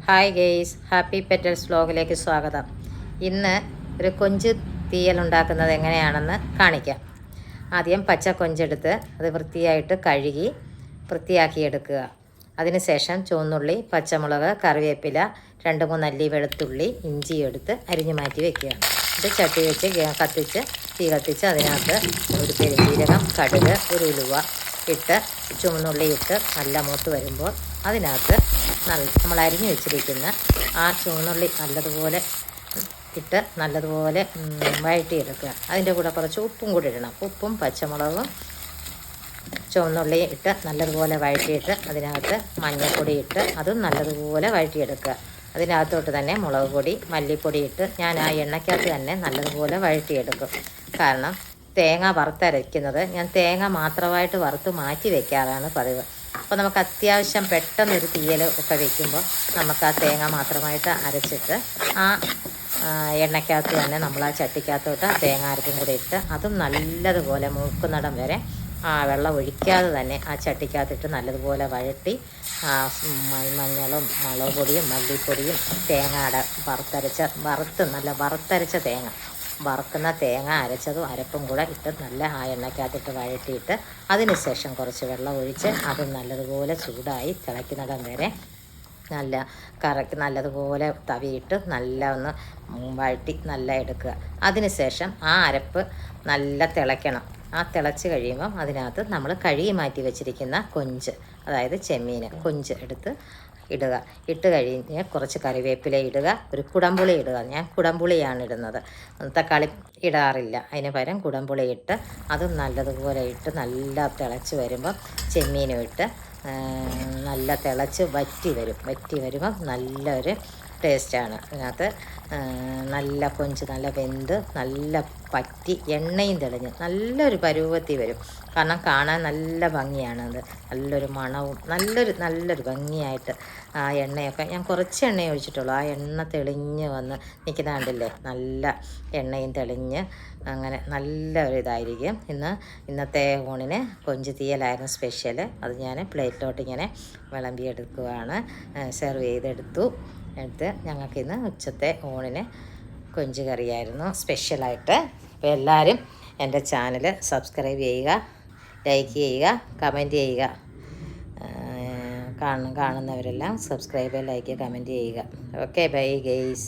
Hi guys, happy petals വ്ലോഗിലേക്ക് സ്വാഗതം. ഇന്ന് ഒരു കൊഞ്ച് തീയൽ ഉണ്ടാക്കുന്നത് എങ്ങനെയാണെന്ന് കാണിക്കാം. ആദ്യം പച്ച കൊഞ്ചെടുത്ത് അത് വൃത്തിയായിട്ട് കഴുകി വൃത്തിയാക്കിയെടുക്കുക. അതിനുശേഷം ചുവന്നുള്ളി, പച്ചമുളക്, കറിവേപ്പില, 2-3 അല്ലി വെളുത്തുള്ളി, ഇഞ്ചി എടുത്ത് അരിഞ്ഞു മാറ്റി വയ്ക്കുക. ഇത് ചട്ടി വെച്ച് കത്തിച്ച് തീ കത്തിച്ച് അതിനകത്ത് ഒരു പെരുംജീരകം, കടുക്, ഒരു ഉലുവ ഇട്ട് ചുവന്നുള്ളി ഇട്ട് നല്ല മൂത്ത് വരുമ്പോൾ അതിനകത്ത് നമ്മൾ അരിഞ്ഞു വെച്ചിരിക്കുന്ന ആ ചുവന്നുള്ളി നല്ലതുപോലെ ഇട്ട് നല്ലതുപോലെ വഴറ്റിയെടുക്കുക. അതിൻ്റെ കൂടെ കുറച്ച് ഉപ്പും കൂടി ഇടണം. ഉപ്പും പച്ചമുളകും ചുവന്നുള്ളിയും ഇട്ട് നല്ലതുപോലെ വഴറ്റിയിട്ട് അതിനകത്ത് മഞ്ഞൾപ്പൊടി ഇട്ട് അതും നല്ലതുപോലെ വഴറ്റിയെടുക്കുക. അതിനകത്തോട്ട് തന്നെ മുളക് പൊടി, മല്ലിപ്പൊടി ഇട്ട് ഞാൻ ആ എണ്ണയ്ക്കകത്ത് തന്നെ നല്ലതുപോലെ വഴറ്റിയെടുക്കും. കാരണം തേങ്ങ വറുത്തരയ്ക്കുന്നത് ഞാൻ തേങ്ങ മാത്രമായിട്ട് വറുത്ത് മാറ്റി വയ്ക്കാറാണ് പതിവ്. അപ്പോൾ നമുക്ക് അത്യാവശ്യം പെട്ടെന്നൊരു തീയൽ ഒക്കെ വയ്ക്കുമ്പോൾ നമുക്ക് ആ തേങ്ങ മാത്രമായിട്ട് അരച്ചിട്ട് ആ എണ്ണയ്ക്കകത്ത് തന്നെ നമ്മൾ ആ ചട്ടിക്കകത്തോട്ട് തേങ്ങ അരക്കും കൂടെ ഇട്ട് അതും നല്ലതുപോലെ മൂക്കുന്നിടം വരെ വെള്ളം ഒഴിക്കാതെ തന്നെ ആ ചട്ടിക്കകത്തിട്ട് നല്ലതുപോലെ വഴറ്റി മഞ്ഞളും മുളക് പൊടിയും മല്ലിപ്പൊടിയും തേങ്ങയുടെ വറുത്തരച്ച തേങ്ങ വറുക്കുന്ന തേങ്ങ അരച്ചതും അരപ്പും കൂടെ ഇട്ട് നല്ല ആ എണ്ണയ്ക്കകത്തിട്ട് വഴറ്റിയിട്ട് അതിന് ശേഷം കുറച്ച് വെള്ളം ഒഴിച്ച് അത് നല്ലതുപോലെ ചൂടായി തിളയ്ക്കുന്നിടം വരെ നല്ലതുപോലെ തവിയിട്ട് നല്ല ഒന്ന് വഴറ്റി നല്ല എടുക്കുക. അതിന് ശേഷം ആ അരപ്പ് നല്ല തിളയ്ക്കണം. ആ തിളച്ച് കഴിയുമ്പം അതിനകത്ത് നമ്മൾ കഴുകി മാറ്റി വെച്ചിരിക്കുന്ന കൊഞ്ച്, അതായത് ചെമ്മീൻ കൊഞ്ച് എടുത്ത് ഇടുക. ഇട്ട് കഴിഞ്ഞ് കുറച്ച് കറിവേപ്പില ഇടുക, ഒരു കുടംപുളി ഇടുക. ഞാൻ കുടംപുളിയാണ് ഇടുന്നത്, തക്കാളി ഇടാറില്ല. അതിന് പകരം കുടംപുളി ഇട്ട് അതും നല്ലതുപോലെ ഇട്ട് നല്ല തിളച്ച് വരുമ്പം ചെമ്മീനും ഇട്ട് നല്ല തിളച്ച് വറ്റി വരുമ്പം നല്ലൊരു ടേസ്റ്റാണ്. അതിനകത്ത് നല്ല കൊഞ്ച് നല്ല വെന്ത് നല്ല പറ്റി എണ്ണയും തെളിഞ്ഞ് നല്ലൊരു പരുവത്തി വരും. കാരണം കാണാൻ നല്ല ഭംഗിയാണത്, നല്ലൊരു മണവും നല്ലൊരു ഭംഗിയായിട്ട് ആ എണ്ണയൊക്കെ ഞാൻ കുറച്ച് എണ്ണയെ ഒഴിച്ചിട്ടുള്ളൂ. ആ എണ്ണ തെളിഞ്ഞ് വന്ന് നിൽക്കുന്ന കണ്ടില്ലേ, നല്ല എണ്ണയും തെളിഞ്ഞ് അങ്ങനെ നല്ലൊരു ഇതായിരിക്കും. ഇന്നത്തെ ഊണിന് കൊഞ്ച് തീയലായിരുന്നു സ്പെഷ്യൽ. അത് ഞാൻ പ്ലേറ്റിലോട്ട് ഇങ്ങനെ വിളമ്പിയെടുക്കുകയാണ്, സെർവ് ചെയ്തെടുത്ത് ഞങ്ങൾക്കിന്ന് ഉച്ചത്തെ ഊണിന് കൊഞ്ച് കറിയായിരുന്നു സ്പെഷ്യലായിട്ട്. അപ്പോൾ എല്ലാവരും എൻ്റെ ചാനൽ സബ്സ്ക്രൈബ് ചെയ്യുക, ലൈക്ക് ചെയ്യുക, കമൻറ്റ് ചെയ്യുക. കാണുന്നവരെല്ലാം സബ്സ്ക്രൈബ്, ലൈക്ക്, കമൻറ്റ് ചെയ്യുക. Okay, bye guys.